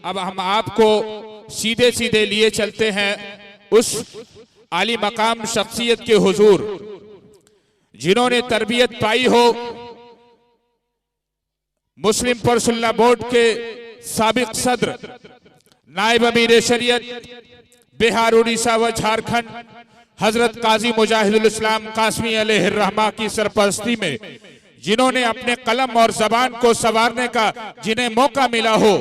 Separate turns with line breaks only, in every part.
अब हम आपको सीधे सीधे लिए चलते हैं उस आली मकाम शख्सियत के हुजूर जिन्होंने तरबियत पाई हो मुस्लिम परसुल्ला बोर्ड के साबिक सदर नायब अमीर शरीयत बिहार, उड़ीसा व झारखंड हजरत काजी मुजाहिदुल इस्लाम कासमी अलैहिर्रहमा की सरपरस्ती में जिन्होंने अपने कलम और जबान को संवारने का जिन्हें मौका मिला हो,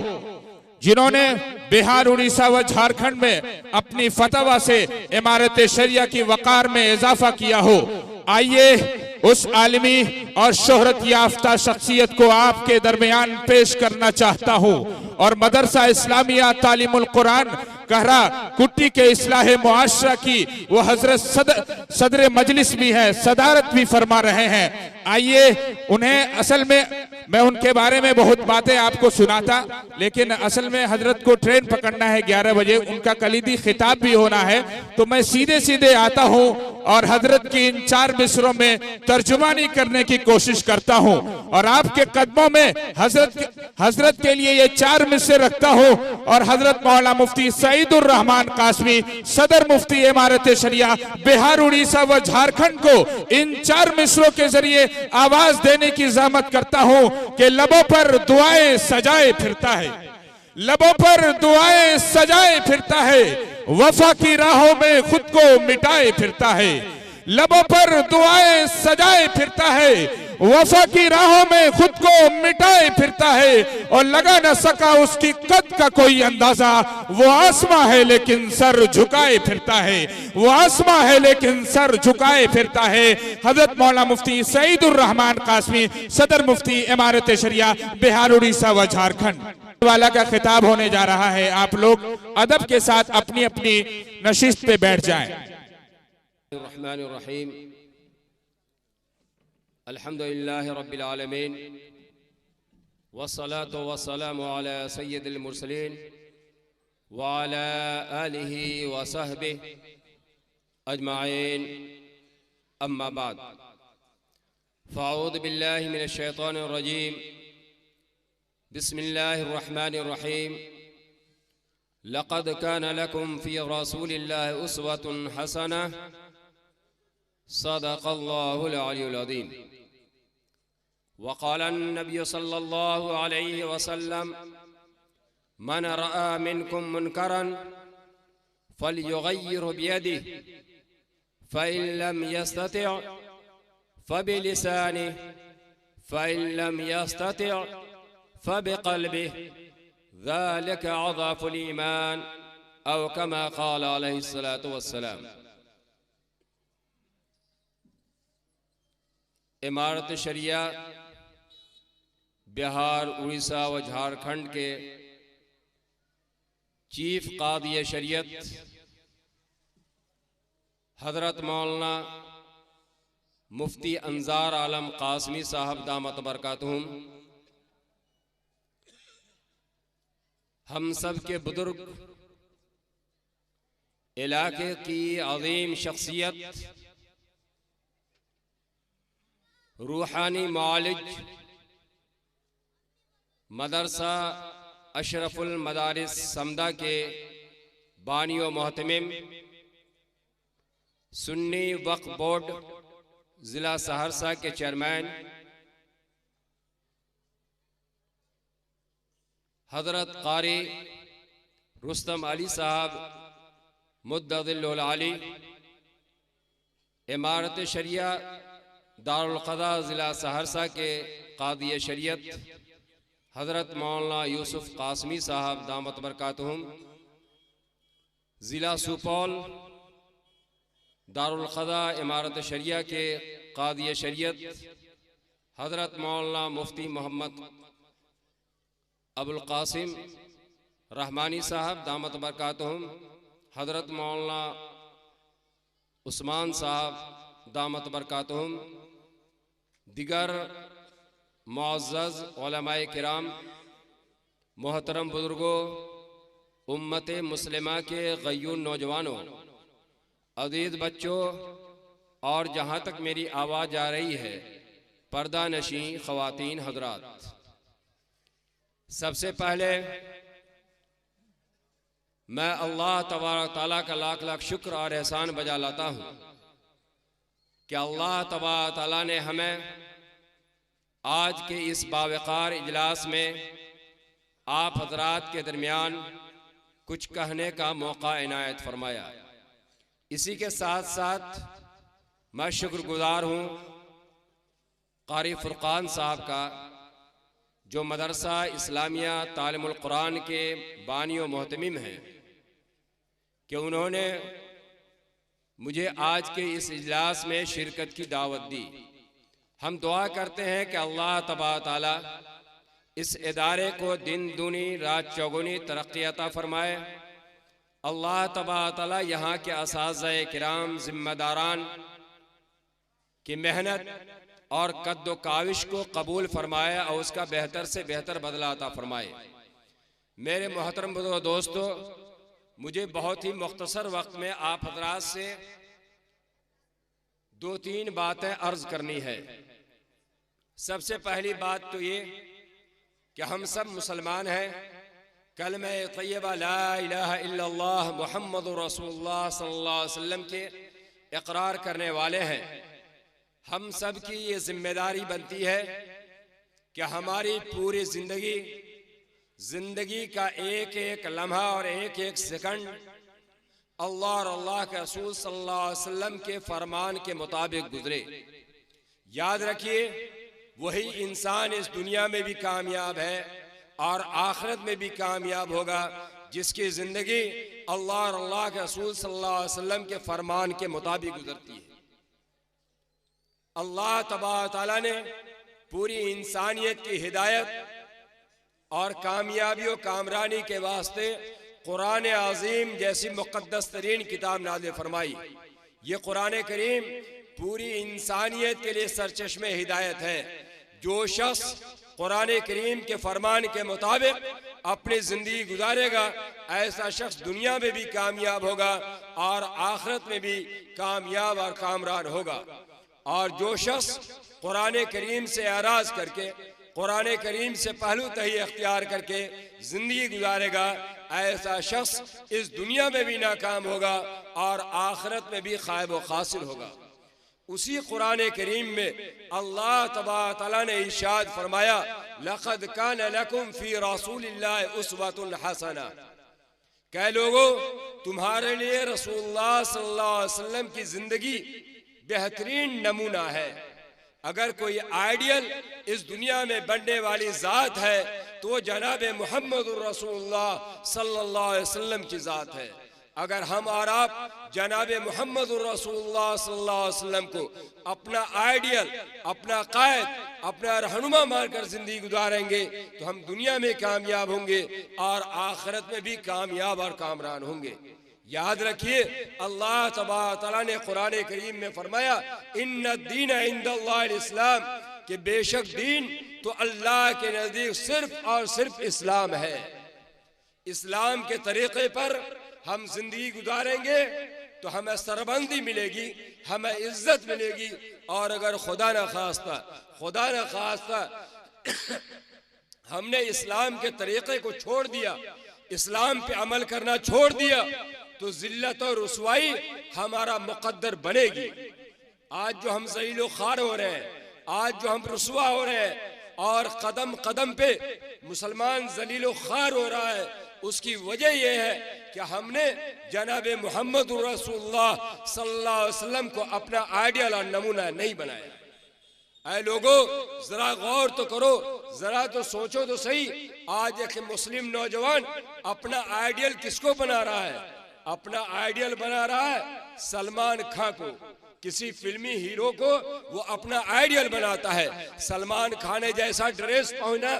जिन्होंने बिहार, उड़ीसा व झारखंड में अपनी फतवा से इमारत शरिया की वकार में इजाफा किया हो, आइए उस आलमी और शोहरत याफ्ता शख्सियत को आपके दरमियान पेश करना चाहता हूँ। और मदरसा इस्लामिया तालीमुल कुरान कहरा कुट्टी के इस्लाह मुआशरा की वो हजरत सदर मजलिस भी है, सदारत भी फरमा रहे हैं। आइए उन्हें, असल में मैं उनके बारे में बहुत बातें आपको सुनाता, लेकिन असल में हजरत को ट्रेन पकड़ना है 11 बजे, उनका कलीदी खिताब भी होना है, तो मैं सीधे सीधे आता हूं और हजरत की इन 4 मिसरों में तर्जुमानी करने की कोशिश करता हूं और आपके कदमों में हजरत के लिए ये 4 मिसरे रखता हूं और हजरत मौलाना मुफ्ती सईदुर रहमान कासमी सदर मुफ्ती इमारत शरिया बिहार, उड़ीसा व झारखंड को इन 4 मिसरों के जरिए आवाज देने की ज़हमत करता हूं कि लबों पर दुआएं सजाए फिरता है, लबों पर दुआएं सजाए फिरता है, वफा की राहों में खुद को मिटाए फिरता है, लबों पर दुआएं सजाए फिरता है, वफा की राहों में खुद को मिटाए फिरता है और लगा न सका उसकी कद का कोई अंदाजा, वो आसमां है लेकिन सर झुकाए फिरता है, वो आसमां है लेकिन सर झुकाए फिरता है। हजरत मौलाना मुफ्ती सईदुर रहमान कासमी सदर मुफ्ती इमारत शरिया बिहार, उड़ीसा व झारखंड वाला का खिताब होने जा रहा है। आप लोग अदब के साथ अपनी अपनी नशिस्त पे बैठ जाएं।
रहमानिर्रहीम अल्हम्दुलिल्लाहि रब्बिल आलमीन वस्सलातु वस्सलामु अला सय्यिदिल मुरसलीन व अला आलिहि व सहबिहि अजमाइन, अम्मा बाद, फ़अऊज़ु बिल्लाहि मिनश शैतानिर रजीम, बिस्मिल्लाहिर रहमानिर रहीम, लक़द कान लकुम फ़ी रसूलिल्लाहि उस्वतुन हसनह, सदक़ल्लाहुल अलियुल अज़ीम। वक़ाल नबी सल्लल्लाहु अलैहि वसल्लम मन रआ मिनकुम मुनकरन फलयुग़य्यिरहु बियदिहि फ़इन लम यस्तति' फ़बिलिसानिहि फ़इन लम यस्तति' फ़बिक़ल्बिहि ज़ालिका अज़अफ़ुल ईमान औ कमा क़ाल अलैहिस्सलातु वस्सलाम। इमारत शरिया बिहार, उड़ीसा व झारखंड के चीफ कादी शरीयत हजरत मौलाना मुफ्ती अंजार आलम कासमी साहब दामत बरकातुहुम, हम सब के बुजुर्ग, इलाके की अजीम शख्सियत, रूहानी मौलिज मदरसा अशरफुल मदारिस समदा के बानी व मोहतमिम, सुन्नी वक्फ बोर्ड ज़िला सहरसा के चेयरमैन हजरत कारी रुस्तम अली साहब मुद्ददिल आली, इमारत शरिया दारुल क़ज़ा ज़िला सहरसा के कादी शरीयत हजरत मौलाना यूसुफ कासमी साहब दामत बरकातुहुम, ज़िला सुपौल दारुल क़ज़ा इमारत शरिया के कादी शरीयत हजरत मौलाना मुफ्ती मोहम्मद अबुल कासिम रहमानी साहब दामत बरकातुहुम, हजरत मौलाना उस्मान साहब दामत बरकातुहुम, दिगर मुअज़्ज़ज़ उलमाए किराम, मोहतरम बुजुर्गों, उम्मत मुस्लिमा के गय्यून नौजवानों, अज़ीज़ बच्चों और जहाँ तक मेरी आवाज़ जा रही है पर्दा नशीं ख़वातीन हज़रात, सबसे पहले मैं अल्लाह तबारक ताला का लाख लाख शुक्र और एहसान बजा लाता हूँ कि अल्लाह तबारक ताला ने हमें आज के इस बावकार इजलास में आप हजरात के दरमियान कुछ कहने का मौका इनायत फरमाया। इसी के साथ साथ मैं शुक्रगुजार हूँ कारी फुरकान साहब का, जो मदरसा इस्लामिया तालिमुल कुरान के बानी व मोहतमिम हैं, कि उन्होंने मुझे आज के इस इजलास में शिरकत की दावत दी। हम दुआ करते हैं कि अल्लाह तबारक ताला इस इदारे को दिन दूनी रात चौगुनी तरक्की अता फरमाए। अल्लाह तबारक ताला यहाँ के असातिज़ा किराम जिम्मेदारान की मेहनत और कद्दो काविश को कबूल फरमाए और उसका बेहतर से बेहतर बदला अता फरमाए। मेरे मोहतरम दोस्तों, मुझे बहुत ही मुख्तसर वक्त में आप हजरात से 2-3 बातें अर्ज करनी है। सबसे पहली बात तो ये कि हम सब मुसलमान हैं, कलमा तय्यबा ला इलाहा इल्लल्लाह मुहम्मदुर रसूलुल्लाह सल्लल्लाहु अलैहि वसल्लम के इकरार करने वाले हैं। हम सब की ये जिम्मेदारी बनती है कि हमारी पूरी जिंदगी का एक एक लम्हा और एक एक सेकंड अल्लाह और अल्लाह के रसूल सल्लल्लाहु अलैहि वसल्लम के फरमान के मुताबिक गुजरे। याद रखिए, वही इंसान इस दुनिया में भी कामयाब है और आखिरत में भी कामयाब होगा जिसकी जिंदगी अल्लाह और अल्लाह के रसूल सल्लल्लाहु अलैहि वसल्लम के फरमान के मुताबिक गुजरती है। अल्लाह तबारक ताला ने पूरी इंसानियत की हिदायत और कामयाबी और कामरानी के वास्ते कुरान अज़ीम जैसी मुक़द्दस तरीन किताब नाज़िल फरमाई। ये कुरान करीम पूरी इंसानियत के लिए सरचश्मे हिदायत है। जो शख्स कुरान करीम के फरमान के मुताबिक अपनी ज़िंदगी गुजारेगा, ऐसा शख्स दुनिया में भी कामयाब होगा और आखिरत में भी कामयाब और कामरान होगा। और जो शख्स कुरान करीम से एराज़ करके, कुरान करीम से पहलू तही अख्तियार करके ज़िंदगी गुजारेगा, ऐसा शख्स इस दुनिया में भी नाकाम होगा और आखिरत में भी खायब व खासिर होगा। उसी कुरान करीम में अल्लाह तबारक तआला ने इरशाद फरमाया, लक़द कान लकुम फ़ी रसूलिल्लाहि उस्वतुन हसना। कह लोगों, तुम्हारे लिए रसूलुल्लाह सल्लल्लाहु अलैहि वसल्लम की जिंदगी बेहतरीन नमूना है। अगर कोई आइडियल इस दुनिया में बनने वाली ज़ात है तो जनाब मुहम्मदुर रसूलुल्लाह सल्लल्लाहु अलैहि वसल्लम की ज़ात है। अगर हम और आप जनाब मुहम्मदुर रसूलुल्लाह सल्लल्लाहु अलैहि वसल्लम को अपना आइडियल, अपना कायद, अपना रहनुमा मानकर जिंदगी गुजारेंगे तो हम दुनिया में कामयाब होंगे और आखिरत में भी कामयाब और कामरान होंगे। याद रखिए, अल्लाह तबारक तआला ने कुरान करीम में फरमाया, इन्ना दीन इंदल्लाहिल इस्लाम, कि बेशक दीन तो अल्लाह के नजदीक सिर्फ और सिर्फ इस्लाम है। इस्लाम के तरीके पर हम जिंदगी गुजारेंगे तो हमें सरबंदी मिलेगी, हमें इज्जत मिलेगी। और अगर खुदा न खास्ता हमने इस्लाम के तरीके को छोड़ दिया, इस्लाम पे अमल करना छोड़ दिया, तो जिल्लत और रुसवाई हमारा मुकद्दर बनेगी। आज जो हम ज़लील ख़ार हो रहे हैं, आज जो हम रुसवा हो रहे हैं और कदम कदम पे मुसलमान ज़लील ख़ार हो रहा है, उसकी वजह यह है कि हमने जनाब मुहम्मद रसूलुल्लाह सल्लल्लाहु अलैहि वसल्लम को अपना आइडियल और नमूना नहीं बनाया। ऐ लोगों, जरा गौर तो करो, जरा तो सोचो तो सही। आज एक मुस्लिम नौजवान अपना आइडियल किसको बना रहा है? अपना आइडियल बना रहा है सलमान खान को, किसी फिल्मी हीरो को वो अपना आइडियल बनाता है। सलमान खान ने जैसा ड्रेस पहना,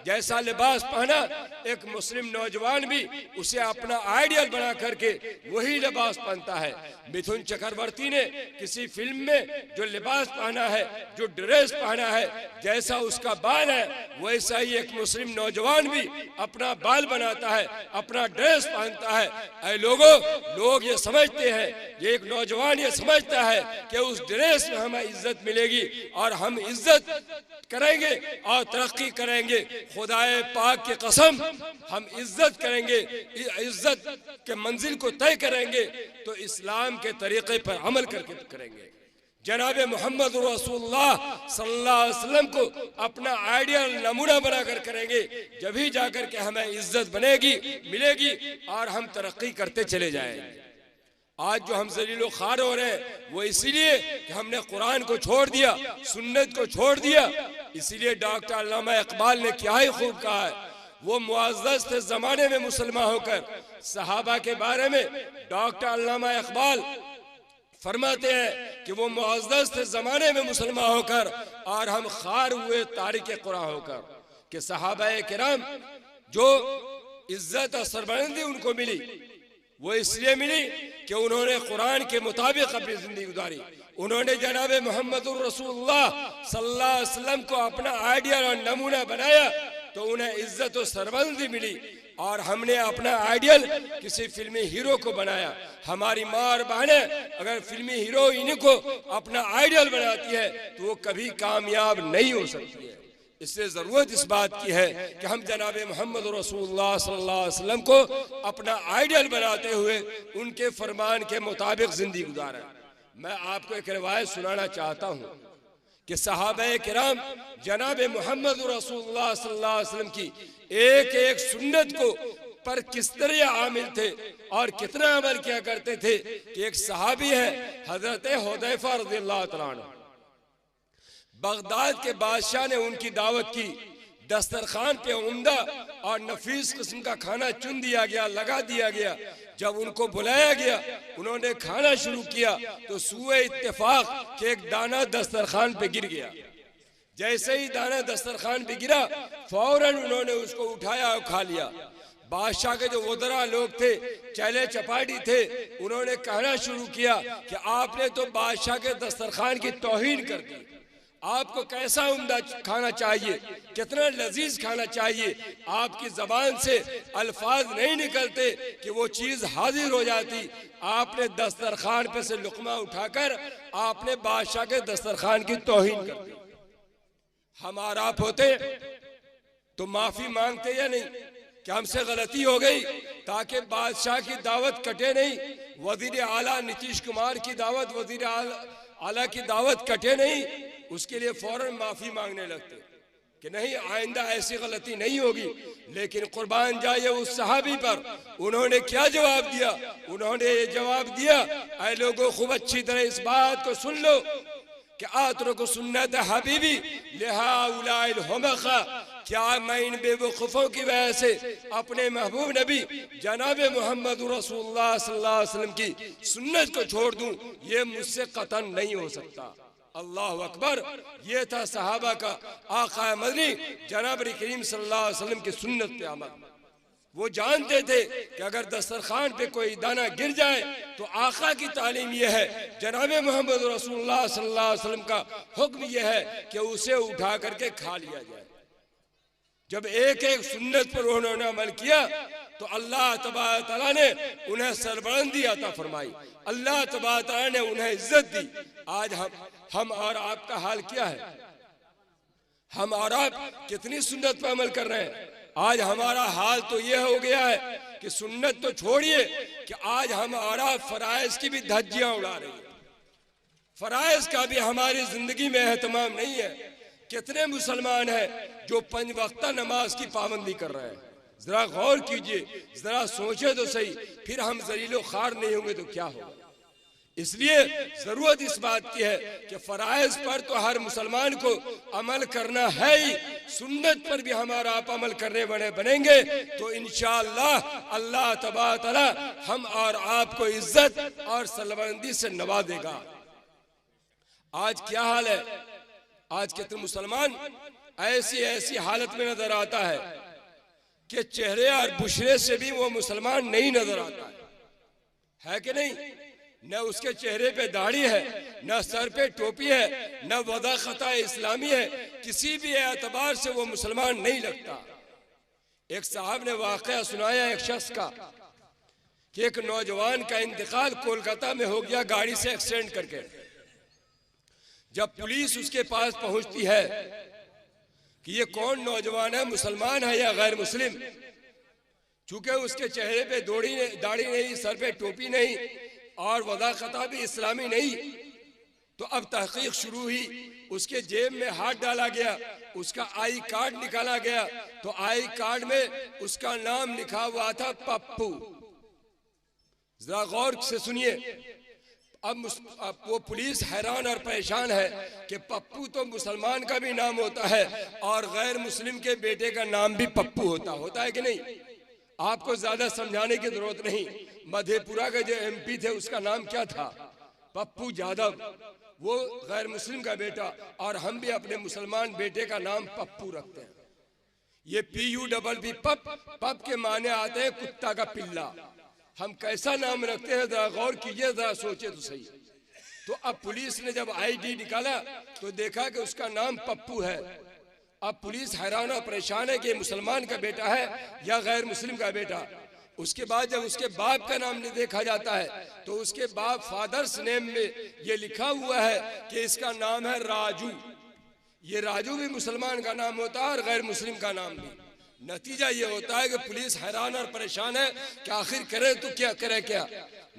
जैसा लिबास पहना, एक मुस्लिम नौजवान भी उसे अपना आइडियल बना करके वही लिबास पहनता है। मिथुन चक्रवर्ती ने किसी फिल्म में जो लिबास पहना है, जो ड्रेस पहना है, जैसा उसका बाल है, वैसा ही एक मुस्लिम नौजवान भी अपना बाल बनाता है, अपना ड्रेस पहनता है। ऐ लोगों, लोग ये समझते हैं ये एक नौजवान ये समझता है कि उस ड्रेस में हमें इज्जत मिलेगी और हम इज्जत करेंगे और तरक्की करेंगे। खुदाए पाक की कसम, हम इज्जत करेंगे, इज्जत के मंजिल को तय करेंगे तो इस्लाम के तरीके पर अमल करके करेंगे। जनाब मोहम्मद रसूलुल्लाह सल्लल्लाहु अलैहि वसल्लम को अपना आइडियल नमूना बनाकर करेंगे, जब ही जाकर के हमें इज्जत बनेगी, मिलेगी और हम तरक्की करते चले जाएंगे। आज जो हम जलीलो खार हो रहे हैं वो इसीलिए कि हमने कुरान को छोड़ दिया, सुन्नत को छोड़ दिया। इसीलिए डॉक्टर अल्लामा इकबाल ने क्या ही खूब कहा है, वो मुअज़्ज़ज़ थे ज़माने में मुसलमान होकर। सहाबा के बारे में डॉक्टर अल्लामा इकबाल फरमाते हैं कि वो मुअज़्ज़ज़ थे ज़माने में मुसलमान होकर और हम खार हुए तारिक कुरान होकर। कि सहाबाए किराम जो इज्जत और सरबलंदी उनको मिली वो इसलिए मिली कि उन्होंने कुरान के मुताबिक अपनी जिंदगी गुजारी। उन्होंने जनाब मोहम्मद रसूलुल्लाह सल्लल्लाहु अलैहि वसल्लम को अपना आइडियल और नमूना बनाया तो उन्हें इज्जत और सरबलंदी मिली। और हमने अपना आइडियल किसी फिल्मी हीरो को बनाया। हमारी माँ और बहनें अगर फिल्मी हीरोइन को अपना आइडियल बनाती है तो वो कभी कामयाब नहीं हो सकती है। इससे जरूरत इस बात की है कि हम जनाब मोहम्मद रसूलुल्लाह सल्लल्लाहु अलैहि वसल्लम को अपना आइडियल बनाते हुए उनके फरमान के मुताबिक जिंदगी गुजारें। मैं आपको एक रिवायत सुनाना चाहता हूँ कि सहाबाए किराम जनाब मोहम्मद रसूलुल्लाह सल्लल्लाहु अलैहि वसल्लम की एक एक सुन्नत को पर किस तरह आमिल थे और कितना अमल किया करते थे कि एक सहाबी है हजरत हुदैफा रज़ियल्लाहु तआला अन्हु, बगदाद के बादशाह ने उनकी दावत की। दस्तरखान पे उम्दा और नफीस किस्म का खाना चुन दिया गया, लगा दिया गया। जब उनको बुलाया गया उन्होंने खाना शुरू किया तो सूए इत्तेफाक के एक दाना दस्तरखान पे गिर गया। जैसे ही दाना दस्तरखान पे गिरा फौरन उन्होंने उसको उठाया और खा लिया। बादशाह के जो वज़रा लोग थे, चैले चपाटी थे, उन्होंने कहना शुरू किया कि आपने तो बादशाह के दस्तरखान की तौहीन कर दी। आपको कैसा उम्दा खाना चाहिए, कितना लजीज खाना चाहिए। आपकी जबान से अल्फाज नहीं निकलते कि वो चीज हाजिर हो जाती। आपने दस्तरखान पे से लुकमा उठाकर आपने बादशाह के दस्तरखान की तौहीन कर दी। हम और आप होते तो माफी मांगते या नहीं कि हमसे गलती हो गई, ताकि बादशाह की दावत कटे नहीं, वजीर आला नीतीश कुमार की दावत, वजीर आला की दावत कटे नहीं। उसके लिए फौरन माफी मांगने लगते कि नहीं आइंदा ऐसी गलती नहीं होगी। लेकिन कुर्बान जाइए उस सहाबी पर, उन्होंने क्या जवाब दिया। उन्होंने ये जवाब दिया, ऐ लोगों खूब अच्छी तरह इस बात को सुन लो कि आतरो को सुन्नत हबीबी लिहाउलाइल हुमखा, क्या मैं इन बेवकूफ़ों की वजह से अपने महबूब नबी जनाब मोहम्मद रसूलुल्लाह सल्लल्लाहु अलैहि वसल्लम की सुन्नत को छोड़ दूं? ये मुझसे कतन नहीं हो सकता। अल्लाह अकबर। ये था सहाबा का आका मदनी जनाब करीम सल्लल्लाहु अलैहि वसल्लम की सुन्नत पे अमल। वो जानते थे कि अगर दस्तरखान पे कोई दाना गिर जाए तो आका की तालीम यह है, जनाब मोहम्मद रसूलुल्लाह सल्लल्लाहु अलैहि वसल्लम का हुक्म यह है कि उसे उठा करके खा लिया जाए। जब एक एक सुन्नत पर उन्होंने अमल किया तो अल्लाह तबारक तआला ने उन्हें सरबलंदी अता फरमाई, अल्लाह तबारक तआला ने उन्हें इज्जत दी। आज हम और आपका हाल क्या है? हम और आप कितनी सुन्नत पर अमल कर रहे हैं? आज हमारा हाल तो यह हो गया है कि सुन्नत तो छोड़िए कि आज हम और आप फराइज की भी धज्जियां उड़ा रही है। फराइज का भी हमारी जिंदगी में एहतमाम नहीं है। कितने मुसलमान हैं जो 5 वक्ता नमाज की पाबंदी कर रहे हैं? जरा गौर कीजिए, जरा सोचे तो सही। फिर हम जलीलो खार नहीं होंगे तो क्या होगा? इसलिए जरूरत इस बात की है कि फराइज पर तो हर मुसलमान को अमल करना है ही, सुन्नत पर भी हमारा आप अमल करने वाले बनेंगे तो इंशाअल्लाह अल्लाह तबारक तआला हम और आपको इज्जत और सलबंदी से नवाजेगा। आज क्या हाल है? आज कितने मुसलमान ऐसी हालत में नजर आता है कि चेहरे और बुशरे से भी वो मुसलमान नहीं नजर आता है कि नहीं? न उसके चेहरे पे दाढ़ी है, न सर पे टोपी है, न वदा खता इस्लामी है। किसी भी एतबार से वो मुसलमान नहीं लगता। एक साहब ने वाकया सुनाया एक शख्स का कि एक नौजवान का इंतकाल कोलकाता में हो गया गाड़ी से एक्सीडेंट करके। जब पुलिस उसके पास पहुंचती है कि ये कौन नौजवान है, मुसलमान है या गैर मुस्लिम, चूंकि उसके चेहरे पे दाढ़ी नहीं, सर पे टोपी नहीं और वदाक़ता भी इस्लामी नहीं, तो अब तहकीक शुरू हुई। उसके जेब में हाथ डाला गया, उसका आई कार्ड निकाला गया, तो आई कार्ड में उसका नाम लिखा हुआ था पप्पू। जरा गौर से सुनिए। अब वो पुलिस हैरान और परेशान है कि पप्पू तो मुसलमान का भी नाम होता है और गैर मुस्लिम के बेटे का नाम भी पप्पू होता है कि नहीं? आपको ज्यादा समझाने की जरूरत नहीं। मधेपुरा के जो एमपी थे उसका नाम क्या था? पप्पू यादव, वो गैर मुस्लिम का बेटा, और हम भी अपने मुसलमान बेटे का नाम पप्पू रखते हैं। ये PUPP पप के माने आते हैं कुत्ता का पिल्ला। हम कैसा नाम रखते हैं, जरा गौर कीजिए, जरा सोचे तो सही। तो अब पुलिस ने जब ID निकाला तो देखा कि उसका नाम पप्पू है। अब पुलिस हैरान और परेशान है कि मुसलमान का बेटा है या गैर मुस्लिम का बेटा। उसके बाद जब उसके बाप का नाम नहीं देखा जाता है तो उसके बाप फादर्स नेम में ये लिखा हुआ है कि इसका नाम है राजू। ये राजू भी मुसलमान का नाम होता है और गैर मुस्लिम का नाम भी। नतीजा ये होता है कि पुलिस हैरान और परेशान है कि आखिर करे तो क्या करे क्या।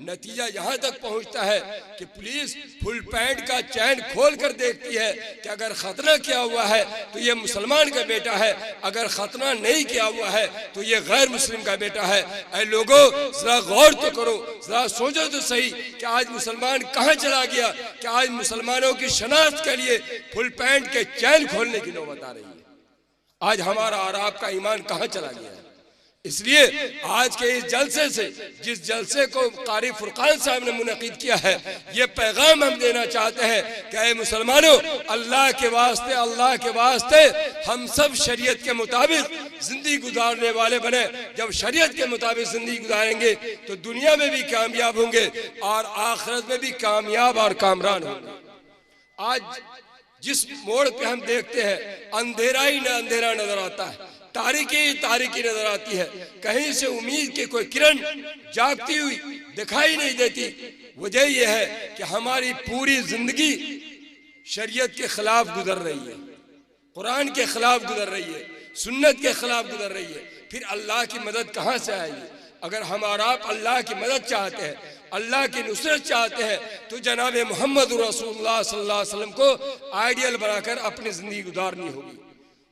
नतीजा यहाँ तक पहुँचता है कि पुलिस फुल पैंट का चैन खोल कर देखती है कि अगर खतना किया हुआ है तो ये मुसलमान का बेटा है, अगर खतना नहीं किया हुआ है तो ये गैर मुस्लिम का बेटा है। ऐ लोगों, जरा गौर तो करो, जरा सोचो तो सही कि आज मुसलमान कहाँ चला गया कि आज मुसलमानों की शनाख्त के लिए फुल पैंट के चैन खोलने की नौबत आ रही है। आज हमारा और आपका ईमान कहाँ चला गया है। इसलिए आज के इस जलसे से, जिस जलसे को कारी फुरकान साहब ने मुनक़िद किया है, ये पैगाम हम देना चाहते हैं कि ऐ मुसलमानों, अल्लाह के वास्ते हम सब शरीयत के मुताबिक जिंदगी गुजारने वाले बने। जब शरीयत के मुताबिक जिंदगी गुजारेंगे तो दुनिया में भी कामयाब होंगे और आखिरत में भी कामयाब और कामरान होंगे। आज जिस मोड़ पे हम देखते हैं अंधेरा ही ना अंधेरा नजर आता है, तारीकी नजर आती है, कहीं से उम्मीद की कोई किरण जागती हुई दिखाई नहीं देती। वजह यह है कि हमारी पूरी जिंदगी शरीयत के खिलाफ गुजर रही है, कुरान के खिलाफ गुजर रही है, सुन्नत के खिलाफ गुजर रही है। फिर अल्लाह की मदद कहाँ से आएगी? अगर हमारा आप अल्लाह की मदद चाहते हैं, अल्लाह की नुसरत चाहते हैं, तो जनाब मोहम्मद रसूलुल्लाह सल्लल्लाहु अलैहि वसल्लम को आइडियल बनाकर अपनी जिंदगी गुजारनी होगी।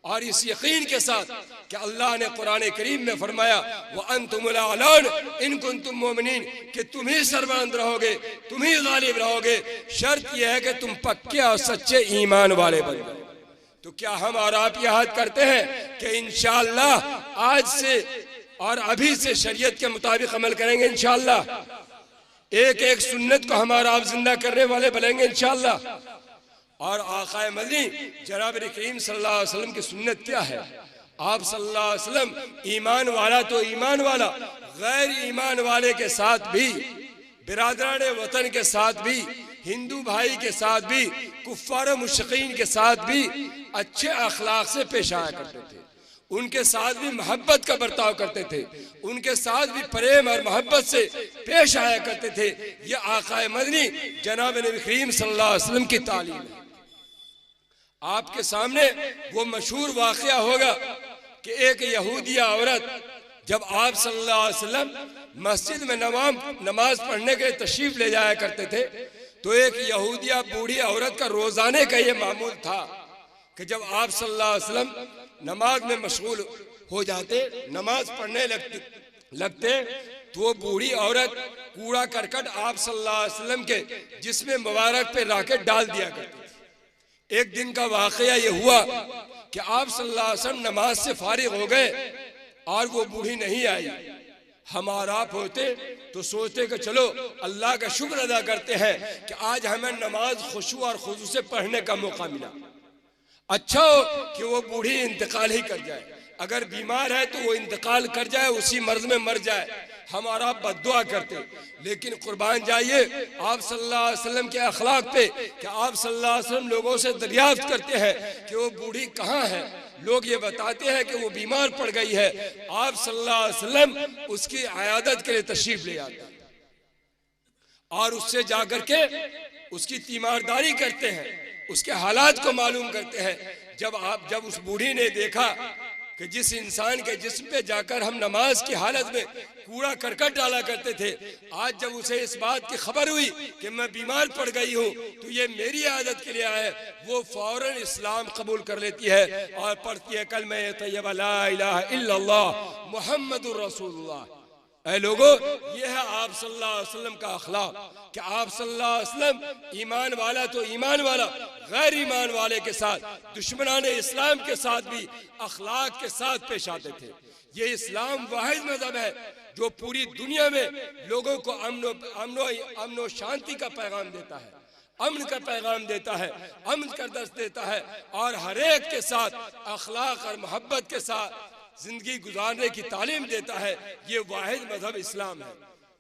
और इस यकीन के साथ कि अल्लाह ने कुरान करीम में फरमाया व अंतुमुल आलान इन कुंतुम मोमिनीन, कि तुम ही सरबलंद रहोगे, तुम ही गालिब रहोगे। शर्त यह है कि तुम पक्के और सच्चे ईमान वाले बन जाओ। तो क्या हम और आप याद करते हैं कि इंशाअल्लाह आज से और अभी से शरीयत के मुताबिक अमल करेंगे इंशाअल्लाह। एक एक सुन्नत को हमारा आप जिंदा करने वाले बनेंगे इंशाअल्लाह। और आक़ाए मदनी जनाब करीम सल्लल्लाहु अलैहि वसल्लम की सुन्नत क्या है? आप सल्लल्लाहु अलैहि वसल्लम ईमान वाला तो ईमान वाला, गैर ईमान वाले के साथ भी, बिरादरान वतन के साथ भी, हिंदू भाई के साथ भी, कुफ्फार मुशरिकीन के साथ भी अच्छे अखलाक से पेश आया करते थे। उनके साथ भी मोहब्बत का बर्ताव करते थे, उनके साथ भी प्रेम और मोहब्बत से पेश आया करते थे। ये आक़ाए मदनी जनाब नबी करीम सल्लल्लाहु अलैहि वसल्लम की तालीम है। आपके सामने वो मशहूर वाक़या होगा कि एक यहूदिया औरत जब आप सल्लल्लाहु अलैहि वसल्लम मस्जिद में नमाज पढ़ने के लिए तशरीफ ले जाया करते थे, तो एक यहूदिया बूढ़ी औरत का रोजाने का ये मामूल था कि जब आप सल्लल्लाहु अलैहि वसल्लम नमाज में मशगूल हो जाते, नमाज पढ़ने लगते, तो वो बूढ़ी औरत कूड़ा करकट आप सल्लल्लाहु अलैहि वसल्लम के जिस्म मुबारक पे राकेट डाल दिया करती। एक दिन का वाकया ये हुआ कि आप सल्लल्लाहु अलैहि वसल्लम नमाज से फारिग हो गए और वो बूढ़ी नहीं आई। हम और आप होते तो सोचते कि चलो अल्लाह का शुक्र अदा करते हैं कि आज हमें नमाज खुशू और खुशू से पढ़ने का मौका मिला। अच्छा हो कि वो बूढ़ी इंतकाल ही कर जाए, अगर बीमार है तो वो इंतकाल कर जाए, उसी मर्ज में मर जाए। हमारा बद्दुआ करते, लेकिन कुर्बान जाइए आप सल्लल्लाहु अलैहि वसल्लम के अखलाक पे कि आप सल्लल्लाहु अलैहि वसल्लम लोगों से दरियाफ्त करते हैं कि वो बूढ़ी कहाँ है। लोग ये बताते हैं कि वो बीमार पड़ गई है, आप सल्लल्लाहु अलैहि वसल्लम उसकी इयादत के लिए तशरीफ ले आते हैं और उससे जाकर के उसकी तीमारदारी करते हैं, उसके हालात को मालूम करते हैं। जब उस बूढ़ी ने देखा कि जिस इंसान के जिस्म पे जाकर हम नमाज की हालत में कूड़ा करकट डाला करते थे, आज जब उसे इस बात की खबर हुई कि मैं बीमार पड़ गई हूँ तो ये मेरी आदत के लिए आया है, वो फौरन इस्लाम कबूल कर लेती है और पढ़ती है कलमे तैयबा ला इलाहा इल्लल्लाह मुहम्मदुर रसूलुल्लाह। ऐ लोगों, ये है आप सल्लल्लाहु अलैहि वसल्लम का अखलाक कि आप सल्लल्लाहु अलैहि वसल्लम ईमान वाला तो ईमान वाला, गैर ईमान वाले के साथ, दुश्मनान इस्लाम के साथ भी अखलाक के साथ पेश आते थे। ये इस्लाम वाहिद मजहब है जो पूरी दुनिया में लोगों को अमन शांति का पैगाम देता है, अमन का पैगाम देता है, अमन का दर्श देता है और हर एक के साथ अखलाक और मोहब्बत के साथ जिंदगी गुजारने की तालीम देता है। ये वाहिद मजहब इस्लाम है।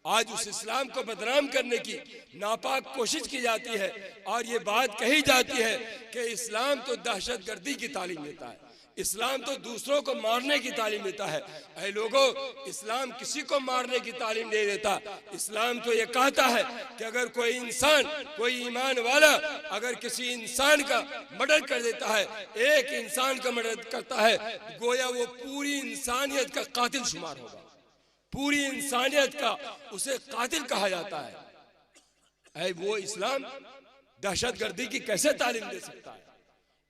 आज उस इस्लाम को बदनाम करने की नापाक कोशिश की जाती है और ये बात कही जाती है कि इस्लाम तो दहशतगर्दी की तालीम देता है, इस्लाम तो दूसरों को मारने की तालीम देता है। ऐ लोगों, इस्लाम किसी को मारने की तालीम नहीं देता। इस्लाम तो ये कहता है कि अगर कोई इंसान, कोई ईमान वाला अगर किसी इंसान का मर्डर कर देता है, एक इंसान का मर्डर करता है, गोया वो पूरी इंसानियत का कातिल शुमार होगा, पूरी इंसानियत का उसे कातिल कहा जाता है। ऐ वो इस्लाम दहशतगर्दी की कैसे तालीम दे सकता है?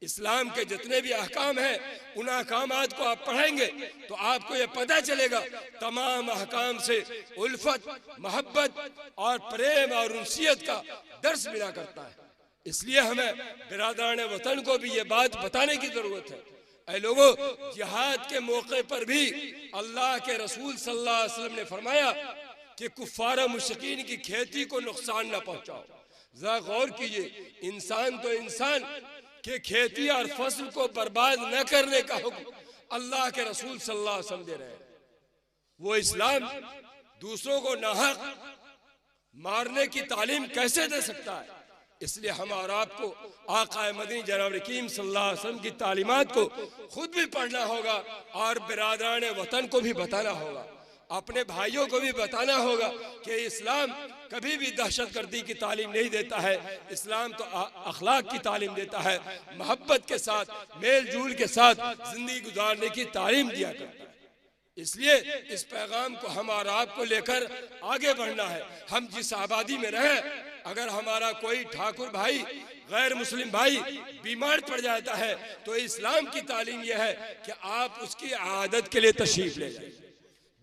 इस्लाम के जितने भी अहकाम हैं उन अहकामात को आप पढ़ेंगे तो आपको ये पता चलेगा तमाम अहकाम से उल्फत, मोहब्बत और प्रेम और उनसियत का दर्स मिला करता है। इसलिए हमें बिरादरान वतन को भी ये बात बताने की जरूरत है। ऐ लोगों, जिहाद के मौके पर भी अल्लाह के रसूल सल्लल्लाहु अलैहि वसल्लम ने फरमाया कि कुफ्फार मुशरिकीन की खेती को नुकसान न पहुंचाओ। जरा गौर कीजिए, इंसान तो इंसान के खेती और फसल को बर्बाद न करने का हुक्म अल्लाह के रसूल सल्लल्लाहु अलैहि वसल्लम दे रहे हैं। वो इस्लाम दूसरों को नाहक मारने की तालीम कैसे दे सकता है? इसलिए हम और आपको आक़ा मदनी जनाब रकीम सल्लल्लाहु अलैहि वसल्लम की तालीमात को खुद भी पढ़ना होगा और बिरादरान वतन को भी बताना होगा, अपने भाइयों को भी बताना होगा कि इस्लाम कभी भी दहशतगर्दी की तालीम नहीं देता है। इस्लाम तो अखलाक की तालीम देता है, मोहब्बत के साथ, मेल जोल के साथ जिंदगी गुजारने की तालीम दिया करता है। इसलिए इस पैगाम को हम और आपको लेकर आगे बढ़ना है। हम जिस आबादी में रहें, अगर हमारा कोई ठाकुर भाई, गैर मुस्लिम भाई बीमार पड़ जाता है तो इस्लाम की तालीम यह है कि आप उसकी आदत के लिए तशरीफ ले जाइए।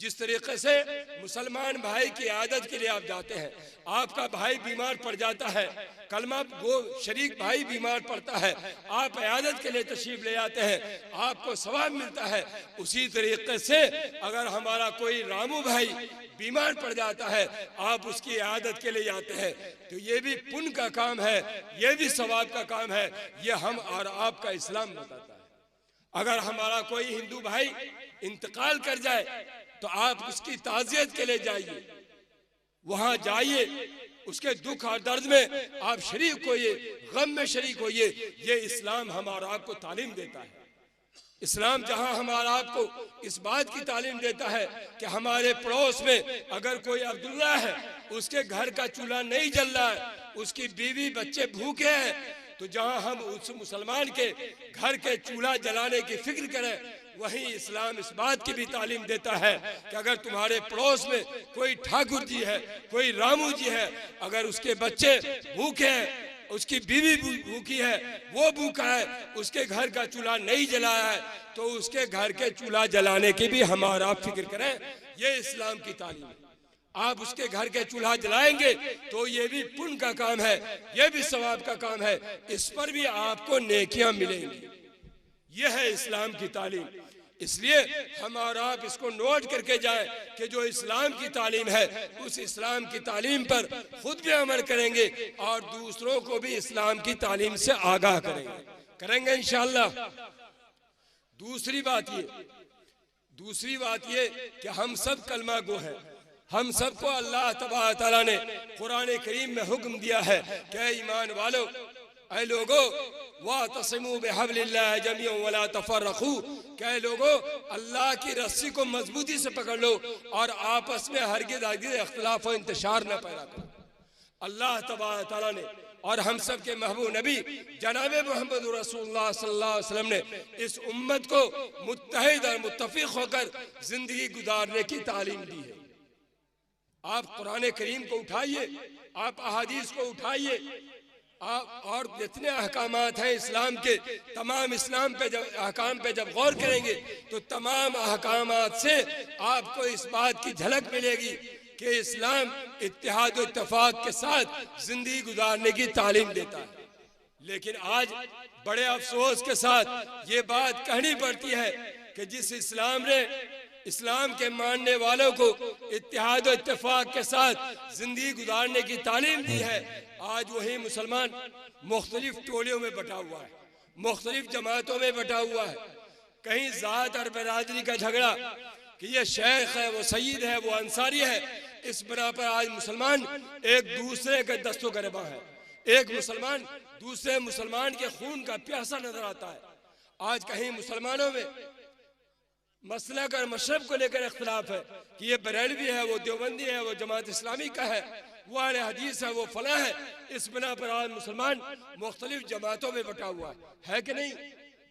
जिस तरीके से मुसलमान भाई की आदत के लिए आप जाते हैं, आपका भाई बीमार पड़ जाता है, कलमा गो शरीक भाई बीमार पड़ता है, आप आदत के लिए तशरीफ ले आते हैं, आपको सवाब मिलता है। उसी तरीके से अगर हमारा कोई रामू भाई बीमार पड़ जाता है, आप उसकी आदत के लिए जाते हैं, तो ये भी पुण्य का काम है, ये भी सवाब का काम है। ये हम और आपका इस्लाम बताता है। अगर हमारा कोई हिंदू भाई इंतकाल कर जाए तो आप उसकी ताज़ियत के लिए जाइए, वहां जाइए, उसके दुख और दर्द में आप शरीक होइए, गम में शरीक होइए। ये इस्लाम हमारा आपको तालीम देता है। इस्लाम जहां हमारा आपको इस बात की तालीम देता है कि हमारे पड़ोस में अगर कोई अब्दुल्ला है, उसके घर का चूल्हा नहीं जल रहा है, उसकी बीवी बच्चे भूखे हैं, तो जहां हम उस मुसलमान के घर के चूल्हा जलाने की फिक्र करें, वहीं इस्लाम इस बात की भी तालीम देता है कि अगर तुम्हारे पड़ोस में कोई ठाकुर जी है, कोई रामू जी है, अगर उसके बच्चे भूखे हैं, उसकी बीवी भूखी है, वो भूखा है, उसके घर का चूल्हा नहीं जलाया है, तो उसके घर के चूल्हा जलाने की भी हमारा फिक्र करें। ये इस्लाम की तालीम है। आप उसके घर के चूल्हा जलाएंगे तो ये भी पुण्य का काम है, ये भी सवाब का काम है, इस पर भी आपको नेकियां मिलेंगी। यह है इस्लाम की तालीम। इसलिए हम और आप इसको नोट करके जाएं कि जो इस्लाम की तालीम है, उस इस्लाम की तालीम पर खुद भी अमल करेंगे और दूसरों को भी इस्लाम की तालीम से आगाह करेंगे इंशाअल्लाह। दूसरी बात ये कि हम सब कलमा गो हैं। हम सबको अल्लाह तबारक तआला ने कुरान करीम में हुक्म दिया है कि ईमान वालों, ऐ लोगों, वातसिमू बिहब्लिल्लाहि जमीअन वला तफर्रकू, कहे लोगो अल्लाह की रस्सी को मजबूती से पकड़ लो और आपस में हरगिज़ इख्तिलाफ और इंतशार न पैदा करो। अल्लाह तबारक तआला ने और हम सब के महबूब नबी जनाब मोहम्मद रसूलुल्लाह सल्लल्लाहु अलैहि वसल्लम ने इस उम्मत को मुत्तहिद और मुत्तफिक होकर जिंदगी गुजारने की तालीम दी है। आप कुरान करीम को उठाइए, आप अहादीस को उठाइए, आप और जितने अहकामात हैं इस्लाम के, तमाम इस्लाम पे जब अहकाम पे जब गौर करेंगे तो तमाम अहकामात से आपको इस बात की झलक मिलेगी कि इस्लाम इत्तेहाद और इत्तेफाक के साथ जिंदगी गुजारने की तालीम देता है। लेकिन आज बड़े अफसोस के साथ ये बात कहनी पड़ती है कि जिस इस्लाम ने इस्लाम के मानने वालों को इत्तेहाद और इत्तेफाक के साथ जिंदगी गुजारने की तालीम दी है, आज वही मुसलमान मुख्तलिफ टोलियों में बटा हुआ है, मुख्तलिफ जमातों में बटा हुआ है। कहीं जात और बरादरी का झगड़ा कि ये शेख है, वो सईद है, वो अंसारी है, इस बना पर आज मुसलमान एक दूसरे के दस्तों गिरबा है। एक मुसलमान दूसरे मुसलमान के खून का प्यासा नजर आता है। आज कहीं मुसलमानों में मसलक और मशरब को लेकर इख्तिलाफ है कि ये बरेलवी है, वो देवबंदी है, वो जमात इस्लामी का है, वो अहले हदीस है, वो फला है। इस बिना पर आज मुसलमान मुख्तलिफ जमातों में बटा हुआ है कि नहीं?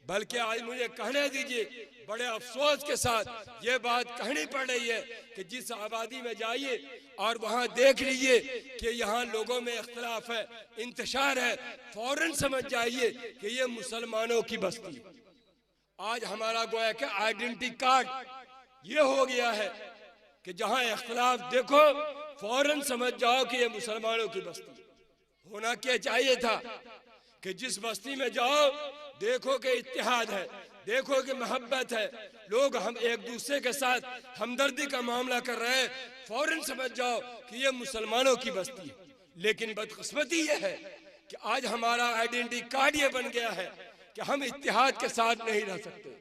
बल्कि आज मुझे कहने दीजिए, बड़े अफसोस के साथ ये बात कहनी पड़ रही है कि जिस आबादी में जाइए और वहाँ देख लीजिए कि यहाँ लोगों में इख्तिलाफ है, इंतशार है, फौरन समझ जाइए कि ये मुसलमानों की बस्ती है। आज हमारा गोया का आइडेंटिटी कार्ड ये हो गया है कि जहाँ इख्तिलाफ देखो फौरन समझ जाओ कि ये मुसलमानों की बस्ती। होना क्या चाहिए था कि जिस बस्ती में जाओ देखो कि इत्तेहाद है, देखो कि मोहब्बत है, लोग हम एक दूसरे के साथ हमदर्दी का मामला कर रहे हैं, फौरन समझ जाओ कि ये मुसलमानों की बस्ती है। लेकिन बदकिस्मती ये है कि आज हमारा आइडेंटिटी कार्ड ये बन गया है कि हम इत्तेहाद के साथ नहीं रह सकते।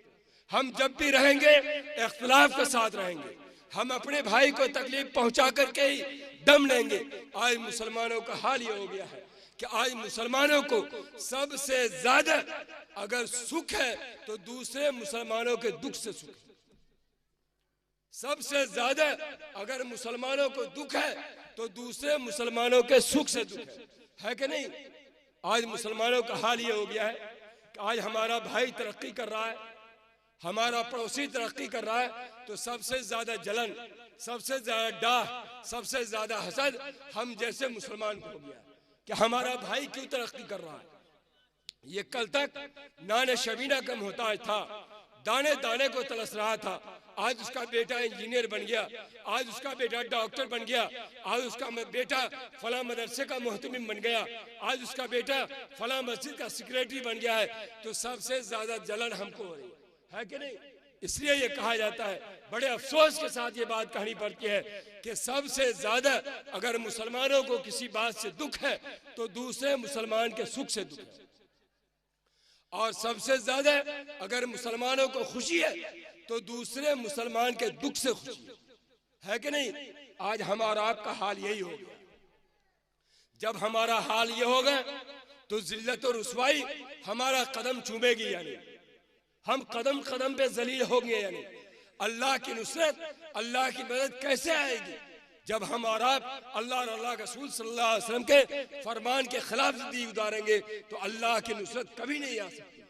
हम जब भी रहेंगे इख्तिलाफ के साथ रहेंगे, हम अपने भाई को तकलीफ पहुंचा करके ही दम लेंगे। आज मुसलमानों का हाल ये हो गया है कि आज मुसलमानों को सबसे ज्यादा अगर सुख है तो दूसरे मुसलमानों के दुख से सुख है। सबसे ज्यादा अगर मुसलमानों को दुख है तो दूसरे मुसलमानों के सुख से दुख है कि नहीं? आज मुसलमानों का हाल ये हो गया है कि आज हमारा भाई तरक्की कर रहा है, हमारा पड़ोसी तरक्की कर रहा है तो सबसे ज्यादा जलन, सबसे ज्यादा डाह, सबसे ज्यादा हसद हम जैसे मुसलमान को हो गया कि हमारा भाई क्यों तरक्की कर रहा है। ये कल तक नाने शबीना का मोहताज था, दाने दाने को तलस रहा था, आज उसका बेटा इंजीनियर बन गया, आज उसका बेटा डॉक्टर बन गया, आज उसका बेटा फला मदरसे का मोहतमिम बन गया, आज उसका बेटा फला मस्जिद का सेक्रेटरी बन गया है। तो सबसे ज्यादा जलन हमको हो रही है कि नहीं? इसलिए ये कहा जाता है, बड़े अफसोस के साथ ये बात कहनी पड़ती है कि सबसे ज्यादा अगर मुसलमानों को किसी बात से दुख है तो दूसरे मुसलमान के सुख से दुख है, और सबसे ज्यादा अगर मुसलमानों को खुशी है तो दूसरे मुसलमान के दुख से खुशी है कि नहीं? आज हमारा आपका हाल यही हो गया। जब हमारा हाल ये होगा तो जिल्लत और रुसवाई हमारा कदम चूमेगी, यानी हम कदम कदम पे जलील होंगे। यानी अल्लाह की नुसरत, अल्लाह की मदद कैसे आएगी जब हम और आप अल्लाह और अल्लाह के रसूल सल्लल्लाहु अलैहि वसल्लम के फरमान के खिलाफ जिंदगी गुजारेंगे तो अल्लाह की नुसरत कभी नहीं आ सकती।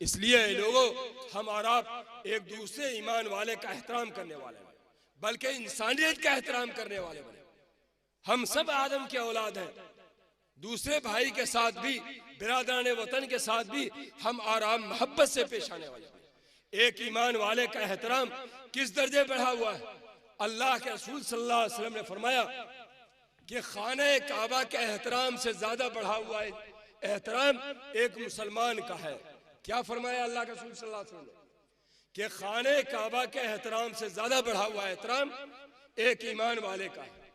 इसलिए लोगों, हम और आप एक दूसरे ईमान वाले का एहतराम करने वाले बने, बल्कि इंसानियत का एहतराम करने वाले बने। हम सब आदम के औलाद हैं, दूसरे भाई के साथ भी, बिरादरान वतन के साथ भी हम आराम मोहब्बत से पेश आने वाले हैं। एक ईमान वाले का एहतराम किस दर्जे बढ़ा हुआ है? अल्लाह के रसूल सल्लल्लाहु अलैहि वसल्लम ने फरमाया कि खाने काबा के एहतराम से ज्यादा बढ़ा हुआ है एहतराम एक मुसलमान का है। क्या फरमाया अल्लाह के रसूल सल्लल्लाहु अलैहि वसल्लम कि खाने काबा के एहतराम से ज्यादा बढ़ा हुआ एहतराम एक ईमान वाले का है।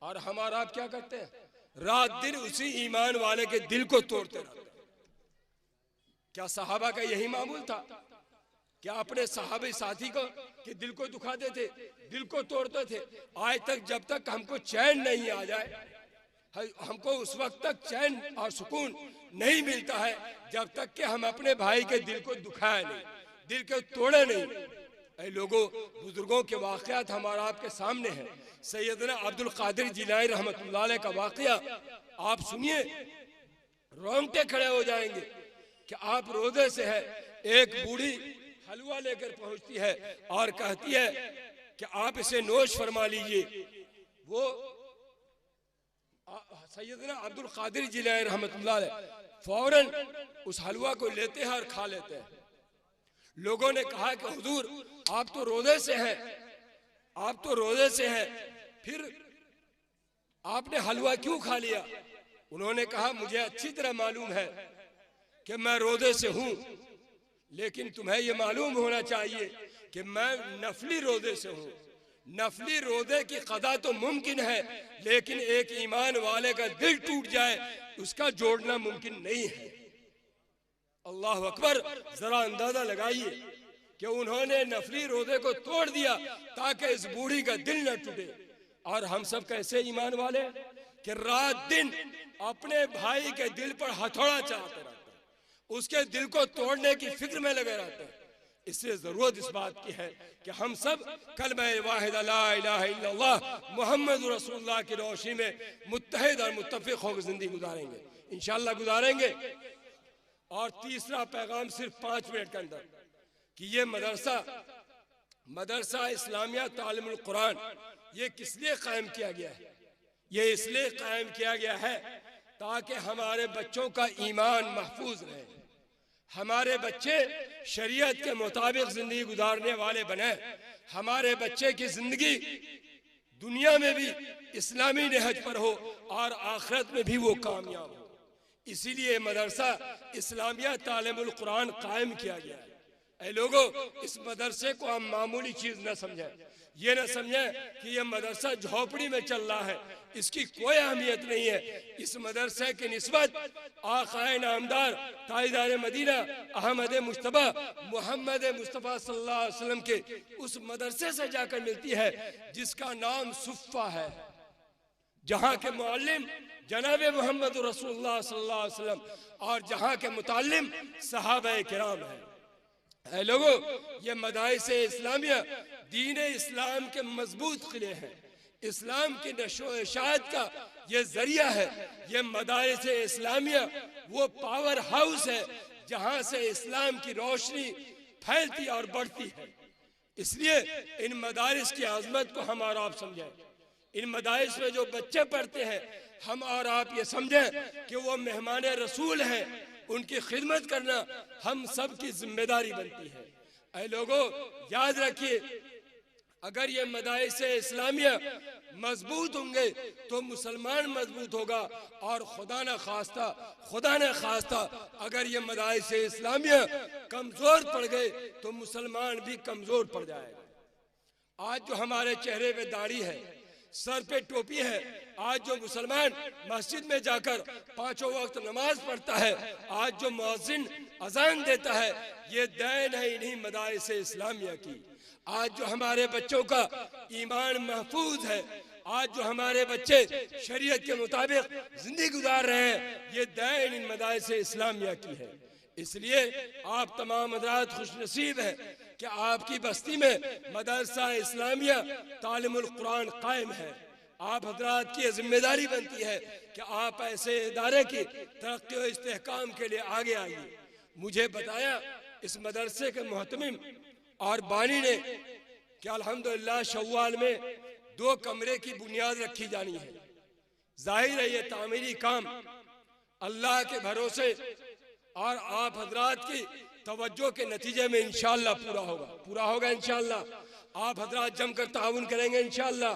और हमारा आप क्या करते हैं? रात दिन उसी ईमान वाले के दिल को तोड़ते रहते हैं। क्या सहाबा का यही मामूल था? क्या अपने सहाबी साथी को कि दिल को दुखाते थे, दिल को तोड़ते थे? आज तक जब तक हमको चैन नहीं आ जाए, हमको उस वक्त तक चैन और सुकून नहीं मिलता है जब तक कि हम अपने भाई के दिल को दुखाए नहीं, दिल को तोड़े नहीं। ऐ लोगों, बुजुर्गों के वाक़यात हमारा आपके सामने हैं। सैयदना अब्दुल कादिर जिलानी रहमतुल्लाह अलैह का वाक़या आप सुनिए, रोंगटे खड़े हो जाएंगे कि आप रोजे से है, एक बूढ़ी हलवा लेकर पहुंचती है और कहती है कि आप इसे नोश फरमा लीजिए। वो सैयदना अब्दुल कादिर जिलानी रहमतुल्लाह अलैह फौरन उस हलवा को लेते हैं और खा लेते हैं। लोगों ने कहा कि हुजूर आप तो रोजे से हैं, आप तो रोजे से हैं, फिर आपने हलवा क्यों खा लिया? उन्होंने कहा मुझे अच्छी तरह मालूम है कि मैं रोजे से हूं, लेकिन तुम्हें यह मालूम होना चाहिए कि मैं नफली रोजे से हूं। नफली रोजे की कदा तो मुमकिन है, लेकिन एक ईमान वाले का दिल टूट जाए उसका जोड़ना मुमकिन नहीं है। अल्लाह अकबर, जरा अंदाजा लगाइए कि उन्होंने नफली रोजे को तोड़ दिया ताकि इस बूढ़ी का दिल न टूटे। और हम सब कैसे ईमान वाले कि रात दिन अपने भाई के दिल पर हथौड़ा चलाते रहते हैं, उसके दिल को तोड़ने की फिक्र में लगे रहते हैं। इससे जरूरत इस बात की है कि हम सब कलमा वाहिद ला इलाहा इल्लल्लाह मुहम्मद रसूलुल्लाह की रोशनी में मुत्तहिद और मुत्तफिक होकर जिंदगी गुजारेंगे, इंशाअल्लाह गुजारेंगे। और तीसरा पैगाम सिर्फ 5 मिनट के अंदर कि ये मदरसा इस्लामिया तालीमुल कुरान ये किस लिए कायम किया गया है? ये इसलिए कायम किया गया है ताकि हमारे बच्चों का ईमान महफूज रहे, हमारे बच्चे शरीयत के मुताबिक जिंदगी गुजारने वाले बने, हमारे बच्चे की जिंदगी दुनिया में भी इस्लामी नहज पर हो और आखिरत में भी वो कामयाब हो। इसीलिए मदरसा इस्लामिया तालीमुल कुरान कायम किया गया है। ऐ लोगों, इस मदरसे को हम मामूली चीज न समझें, ये न समझें कि ये मदरसा झोपड़ी में चल रहा है, इसकी कोई अहमियत नहीं है। इस मदरसे की निस्बत आक़ाए नामदार ताजदार मदीना अहमद मुस्तफ़ा मोहम्मद मुस्तफ़ा सल्लल्लाहु अलैहि वसल्लम के उस मदरसे से जाकर मिलती है जिसका नाम सुफ़ा है, जहाँ के मुअल्लिम जनाब मोहम्मद रसूलुल्लाह सल्लल्लाहु अलैहि वसल्लम और जहाँ के मुतालिम सहाबा किराम है। है लोगों, ये मदारिस इस्लामिया दीन इस्लाम के मजबूत किले हैं, इस्लाम की नशो इशाअत का ये जरिया है। ये मदारिस इस्लामिया वो पावर हाउस है जहाँ से इस्लाम की रोशनी फैलती और बढ़ती है। इसलिए इन मदारिस की आजमत को हम और आप समझें। इन मदारिस में जो बच्चे पढ़ते हैं, हम और आप ये समझें कि वो मेहमान रसूल हैं, उनकी खिदमत करना हम सब की जिम्मेदारी बनती है। ऐ लोगों, याद रखिए, अगर ये मदारिस इस्लामिया मजबूत होंगे तो मुसलमान मजबूत होगा, और खुदा न खास्ता अगर ये मदारिस इस्लामिया कमजोर पड़ गए तो मुसलमान भी कमजोर पड़ जाएगा। आज जो हमारे चेहरे पे दाढ़ी है, सर पे टोपी है, आज जो मुसलमान मस्जिद में जाकर 5 वक्त नमाज पढ़ता है, आज जो मुअज्जिन अजान देता है, ये देन है इन्हीं मदारिस इस्लामिया की। आज जो हमारे बच्चों का ईमान महफूज है, आज जो हमारे बच्चे शरीयत के मुताबिक जिंदगी गुजार रहे हैं, ये देन इन मदारिस इस्लामिया की है। इसलिए आप तमाम हज़रात खुश नसीब हैं कि आपकी बस्ती में मदरसा इस्लामिया तालीमुल कुरान कायम है। आप हज़रात की जिम्मेदारी बनती है कि आप ऐसे इदारे की तरक्की और इस्तेहकाम के लिए आगे आइए। मुझे बताया इस मदरसे के मुहतमिम और बानी ने कि अल्हम्दुलिल्लाह शव्वाल में 2 कमरे की बुनियाद रखी जानी है। जाहिर है ये तामीरी काम अल्लाह के भरोसे और आप हजरात की तवज्जो के नतीजे में इंशाअल्लाह पूरा होगा इंशाअल्लाह। आप हजरात जमकर ताउन करेंगे इंशाअल्लाह।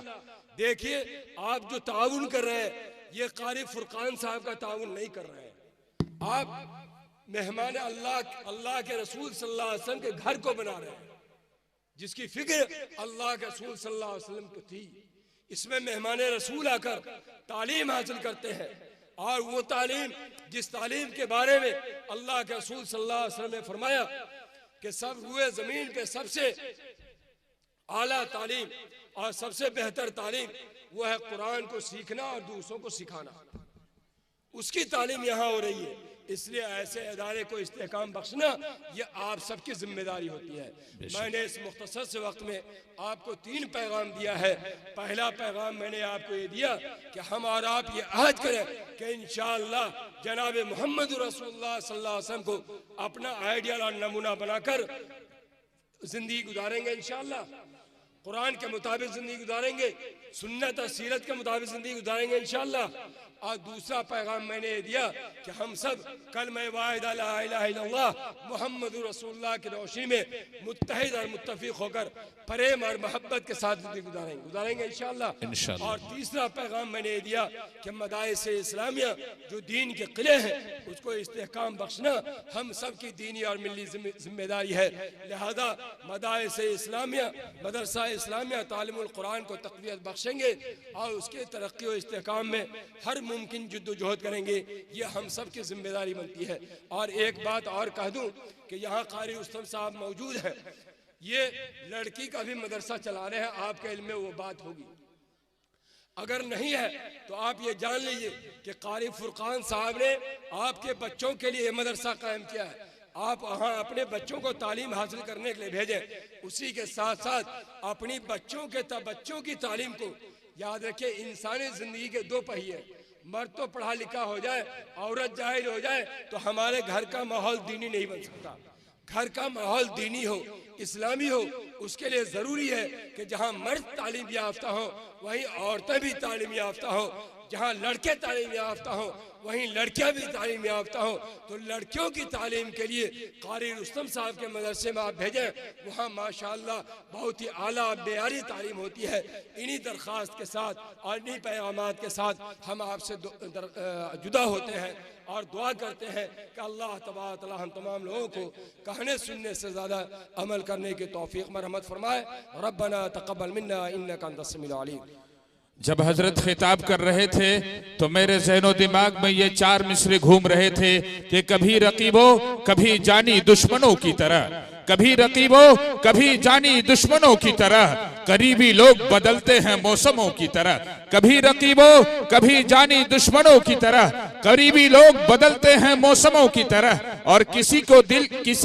देखिए, आप जो ताउन कर रहे हैं, ये कारी फुरकान साहब का ताउन नहीं कर रहे हैं। आप मेहमान अल्लाह के रसूल सल्लल्लाहु अलैहि वसल्लम के घर को बना रहे हैं, जिसकी फिक्र अल्लाह के रसूल सल्लल्लाहु अलैहि वसल्लम को थी। इसमें मेहमान रसूल आकर तालीम हासिल करते हैं, और वो तालीम जिस तालीम के बारे में अल्लाह के रसूल सल्लल्लाहु अलैहि वसल्लम ने फरमाया कि सब हुए जमीन पे सबसे आला तालीम और सबसे बेहतर तालीम वो है कुरान को सीखना और दूसरों को सिखाना। उसकी तालीम यहाँ हो रही है, इसलिए ऐसे इदारे को इस्तेहकाम बख्शना ये आप सबकी जिम्मेदारी होती है। मैंने इस मुख्तसर से वक्त में आपको 3 पैगाम दिया है। पहला पैगाम मैंने आपको ये दिया कि हम और आप ये अहद करें कि इंशाअल्लाह जनाब मोहम्मद रसूलुल्लाह सल्लल्लाहु अलैहि वसल्लम को अपना आइडियल और नमूना बनाकर जिंदगी गुजारेंगे। इंशाअल्लाह कुरान के मुताबिक जिंदगी गुजारेंगे, सुन्नत और सीरत के मुताबिक जिंदगी गुजारेंगे इंशाअल्लाह। और दूसरा पैगाम मैंने ये दिया कि हम सब कलमा वाहिद ला इलाहा इल्लल्लाह मुहम्मद रसूलुल्लाह की रोशनी में मुत्तहिद और मुत्तफिक होकर प्रेम और मोहब्बत के साथ जिंदगी गुजारेंगे इंशाअल्लाह। और तीसरा पैगाम मैंने ये दिया कि मदारिस इस्लामिया जो दीन के किले हैं उसको इस्तेहकाम बख्शना हम सब की दीनी और मिली जिम्मेदारी है। लिहाजा मदारिस इस्लामिया मदरसा इस्लामिया तालीमुल कुरान को तक़वियत बख्शेंगे और उसके तरक्की और इस्तेहकाम में हर मुमकिन जद्दोजहद करेंगे। ये हम सब की जिम्मेदारी बनती है। और एक बात और कह दूं कि यहाँ कारी उस्तम साहब मौजूद हैं, ये लड़की का भी मदरसा चला रहे हैं, आपके इल्म में वो बात होगी। अगर नहीं है तो आप ये जान लीजिए कि कारी फुरकान साहब ने आपके बच्चों के लिए मदरसा कायम किया है। आप वहाँ अपने बच्चों को तालीम हासिल करने के लिए भेजें। उसी के साथ साथ अपनी बच्चों की तालीम को याद रखिए। इंसानी जिंदगी के 2 पहिए, मर्द तो पढ़ा लिखा हो जाए, औरत जाहिल हो जाए तो हमारे घर का माहौल दीनी नहीं बन सकता। घर का माहौल दीनी हो, इस्लामी हो, उसके लिए जरूरी है कि जहाँ मर्द तालीम याफ्ता हो वहीं औरतें भी तालीम याफ्ता हो। जहाँ लड़के तालीम याफ्ता हो वहीं लड़कियां भी तालीम याफ्ता हो। तो लड़कियों की तालीम के लिए कारी रुस्तम साहब के मदरसे में आप भेजें, वहाँ माशाअल्लाह बहुत ही आला बेयारी तालीम होती है। इन्हीं दरख्वास्त के साथ और इन्हीं पैगामात के साथ हम आपसे जुदा होते हैं और दुआ करते हैं कि अल्लाह तबारक व तआला हम तमाम लोगों को कहने सुनने से ज़्यादा अमल करने की तौफीक मरहमत फरमाए। रब्बना तक़ब्बल मिन्ना इन्नका अंतस समीउल अलीम।
जब हजरत खिताब कर रहे थे तो मेरे ज़हनो दिमाग में ये 4 मिसरे घूम रहे थे कि कभी रकीबों कभी जानी दुश्मनों की तरह, कभी रकीबों कभी जानी दुश्मनों की तरह, करीबी लोग बदलते हैं मौसमों की तरह। कभी रकीबों कभी जानी दुश्मनों की तरह, करीबी लोग बदलते हैं मौसमों की तरह। और किसी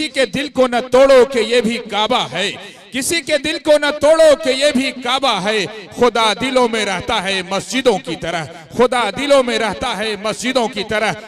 के दिल को न तोड़ो कि ये भी काबा है, किसी के दिल को न तोड़ो कि ये भी काबा है। खुदा दिलों में रहता है मस्जिदों की तरह, खुदा दिलों में रहता है मस्जिदों की तरह।